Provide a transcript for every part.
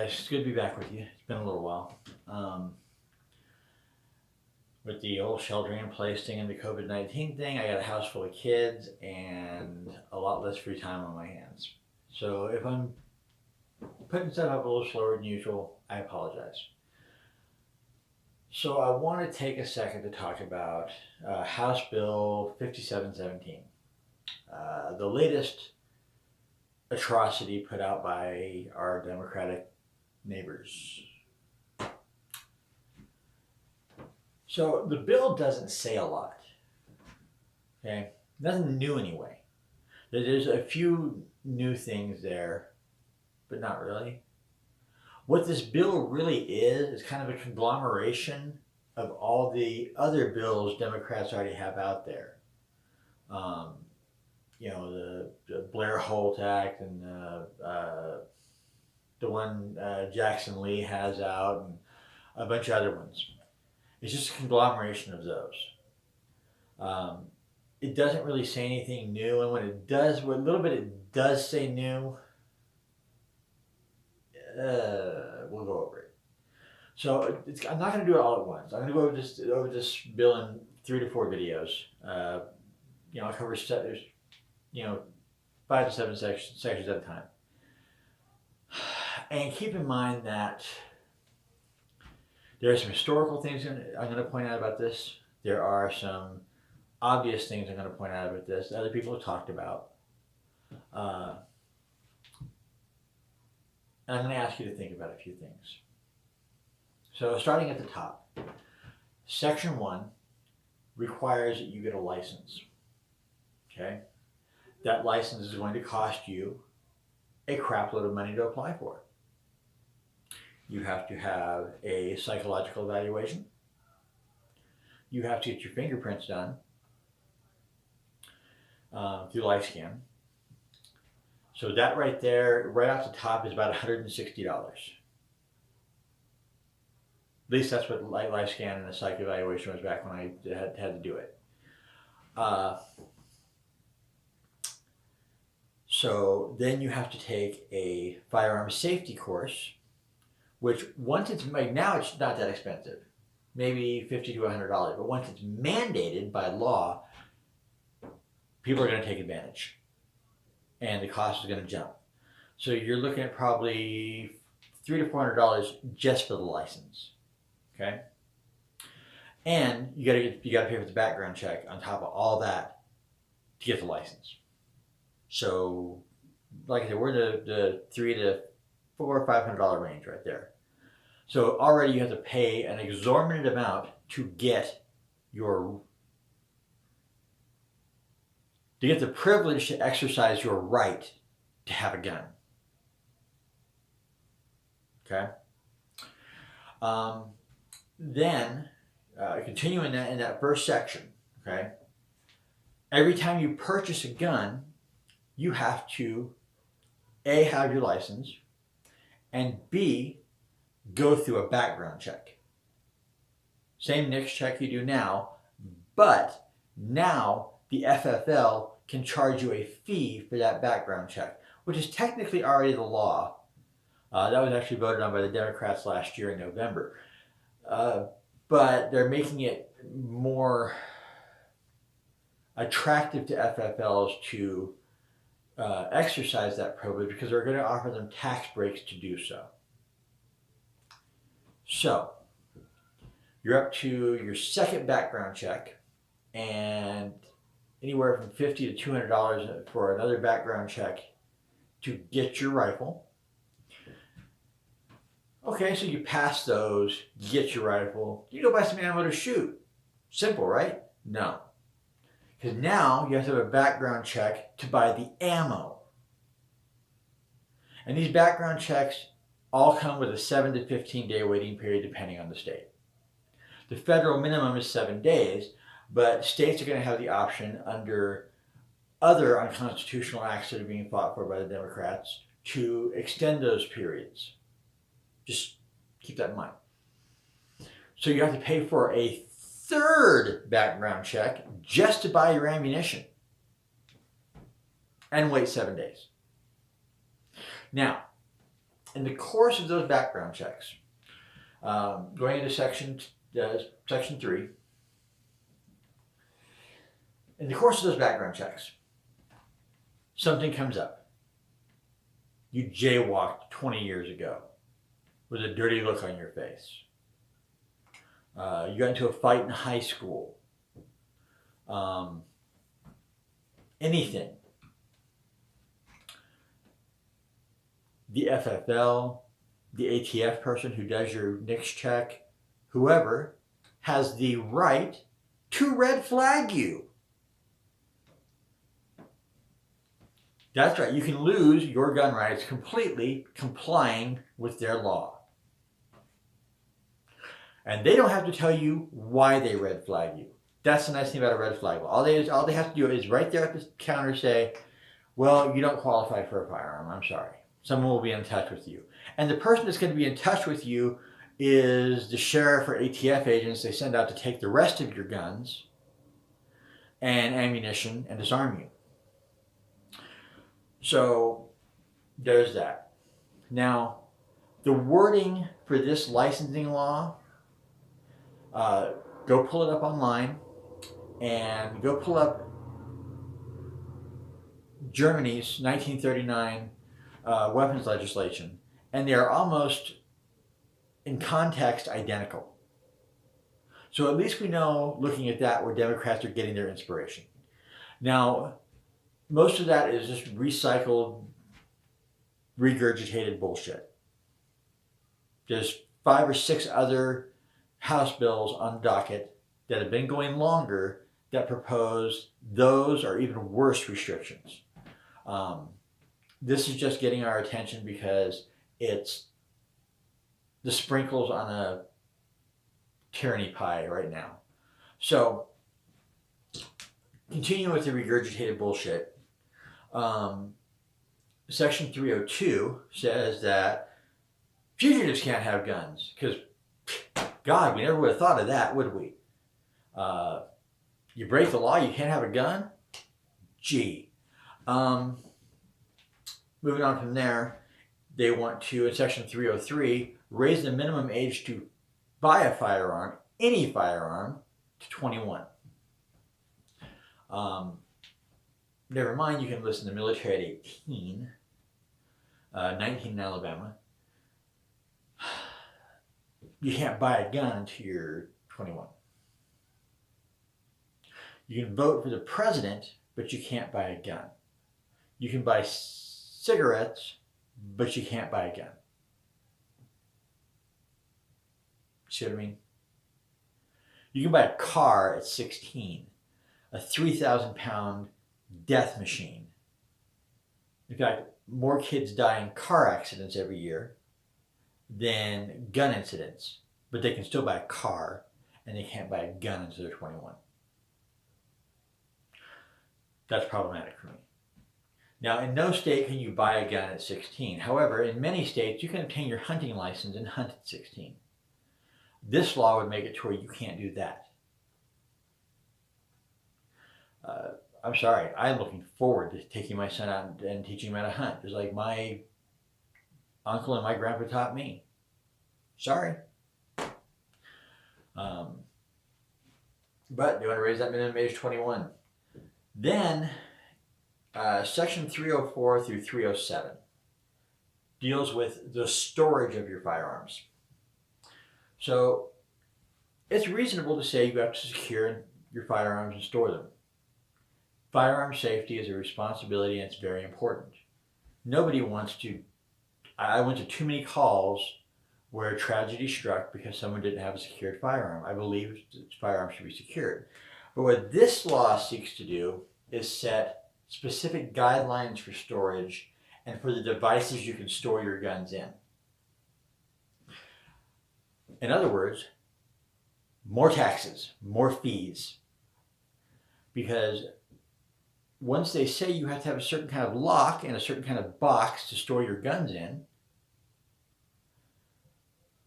guys, it's good to be back with you. It's been a little while. With the old sheltering in place thing and the COVID-19 thing, I got a house full of kids and a lot less free time on my hands. So if I'm putting stuff up a little slower than usual, I apologize. So I want to take a second to talk about House Bill 5717, the latest atrocity put out by our Democratic neighbors. So the bill doesn't say a lot, okay? Nothing new anyway. There's a few new things there, but not really. What this bill really is kind of a conglomeration of all the other bills Democrats already have out there. The Blair Holt Act and the one Jackson Lee has out and a bunch of other ones. It's just a conglomeration of those. It doesn't really say anything new, and when it does, what little bit it does say new, we'll go over it. So I'm not going to do it all at once. I'm going to go over this bill in 3 to 4 videos. I'll cover 5 to 7 sections at a time. And keep in mind that there are some historical things I'm going to point out about this. There are some obvious things I'm going to point out about this that other people have talked about. And I'm going to ask you to think about a few things. So starting at the top, Section 1 requires that you get a license. Okay? That license is going to cost you a crap load of money to apply for. You have to have a psychological evaluation. You have to get your fingerprints done through LifeScan. So that right there, right off the top, is about $160. At least that's what LifeScan and the psych evaluation was back when I had to do it. So then you have to take a firearm safety course, which once it's like now it's not that expensive, maybe $50 to $100. But once it's mandated by law, people are going to take advantage, and the cost is going to jump. So you're looking at probably $300 to $400 just for the license. Okay, and you got to pay for the background check on top of all that to get the license. So, like I said, we're in the $300 to $400 or $500 range right there. So already you have to pay an exorbitant amount to get the privilege to exercise your right to have a gun. Okay. Then, continuing in that first section, okay, every time you purchase a gun, you have to, A, have your license, and B, go through a background check. Same NICS check you do now, but now the FFL can charge you a fee for that background check, which is technically already the law. That was actually voted on by the Democrats last year in November. But they're making it more attractive to FFLs to exercise that privilege because they're going to offer them tax breaks to do so. So, you're up to your second background check, and anywhere from $50 to $200 for another background check to get your rifle. Okay, so you pass those, you get your rifle, you go buy some ammo to shoot. Simple, right? No. Because now you have to have a background check to buy the ammo. And these background checks all come with a 7 to 15 day waiting period depending on the state. The federal minimum is 7 days, but states are going to have the option under other unconstitutional acts that are being fought for by the Democrats to extend those periods. Just keep that in mind. So you have to pay for a third background check just to buy your ammunition and wait 7 days. Now, In the course of those background checks, going into section 3, in the course of those background checks, something comes up. You jaywalked 20 years ago with a dirty look on your face. You got into a fight in high school. Anything. The FFL, the ATF person who does your NICS check, whoever, has the right to red flag you. That's right, you can lose your gun rights completely complying with their law. And they don't have to tell you why they red flag you. That's the nice thing about a red flag law. All they have to do is right there at the counter say, well, you don't qualify for a firearm, I'm sorry. Someone will be in touch with you. And the person that's going to be in touch with you is the sheriff or ATF agents they send out to take the rest of your guns and ammunition and disarm you. So there's that. Now, the wording for this licensing law, go pull it up online and go pull up Germany's 1939 weapons legislation, and they are almost in context identical. So at least we know, looking at that, where Democrats are getting their inspiration. Now, most of that is just recycled, regurgitated bullshit. There's 5 or 6 other House bills on docket that have been going longer that propose those or even worse restrictions. This is just getting our attention because it's the sprinkles on a tyranny pie right now. So, continuing with the regurgitated bullshit, Section 302 says that fugitives can't have guns because, God, we never would have thought of that, would we? You break the law, you can't have a gun? Gee. Moving on from there, they want to, in Section 303, raise the minimum age to buy a firearm, any firearm, to 21. Never mind, you can enlist in the military at 18, 19 in Alabama. You can't buy a gun until you're 21. You can vote for the president, but you can't buy a gun. You can buy cigarettes, but you can't buy a gun. See what I mean? You can buy a car at 16, a 3,000-pound death machine. In fact, more kids die in car accidents every year than gun incidents, but they can still buy a car and they can't buy a gun until they're 21. That's problematic for me. Now, in no state can you buy a gun at 16. However, in many states, you can obtain your hunting license and hunt at 16. This law would make it to where you can't do that. I'm sorry, I'm looking forward to taking my son out and teaching him how to hunt, just like my uncle and my grandpa taught me. Sorry. But they want to raise that minimum age 21. Then, Section 304 through 307 deals with the storage of your firearms. So, it's reasonable to say you have to secure your firearms and store them. Firearm safety is a responsibility and it's very important. Nobody wants to... I went to too many calls where tragedy struck because someone didn't have a secured firearm. I believe firearms should be secured. But what this law seeks to do is set specific guidelines for storage and for the devices you can store your guns in. In other words, more taxes, more fees. Because once they say you have to have a certain kind of lock and a certain kind of box to store your guns in,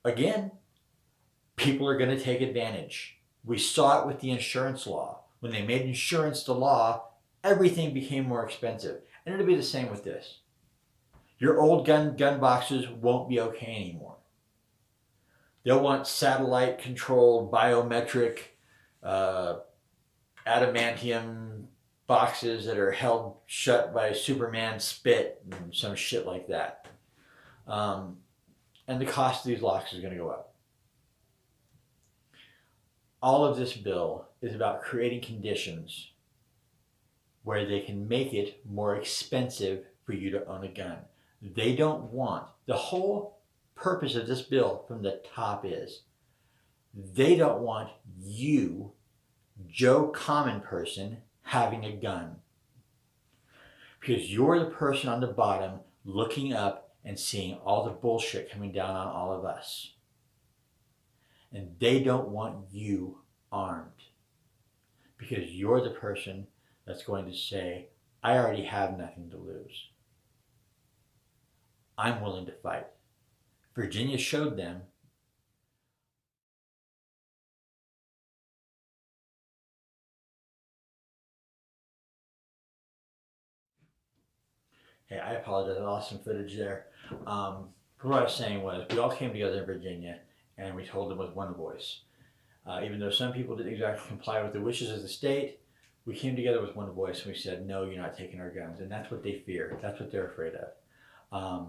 again, people are going to take advantage. We saw it with the insurance law. When they made insurance the law, everything became more expensive. And it'll be the same with this. Your old gun boxes won't be okay anymore. They'll want satellite controlled biometric adamantium boxes that are held shut by Superman spit and some shit like that. And the cost of these locks is going to go up. All of this bill is about creating conditions where they can make it more expensive for you to own a gun. They don't want, the whole purpose of this bill from the top is, they don't want you, Joe Common Person, having a gun. Because you're the person on the bottom looking up and seeing all the bullshit coming down on all of us. And they don't want you armed. Because you're the person that's going to say, I already have nothing to lose. I'm willing to fight. Virginia showed them. Hey, I apologize. I lost some footage there. What I was saying was, we all came together in Virginia and we told them with one voice. Even though some people didn't exactly comply with the wishes of the state, we came together with one voice and we said, no, you're not taking our guns. And that's what they fear. That's what they're afraid of.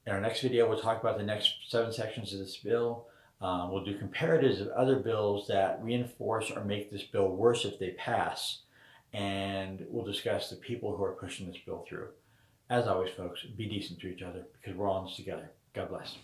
In our next video, we'll talk about the next 7 sections of this bill. We'll do comparatives of other bills that reinforce or make this bill worse if they pass. And we'll discuss the people who are pushing this bill through. As always, folks, be decent to each other because we're all in this together. God bless.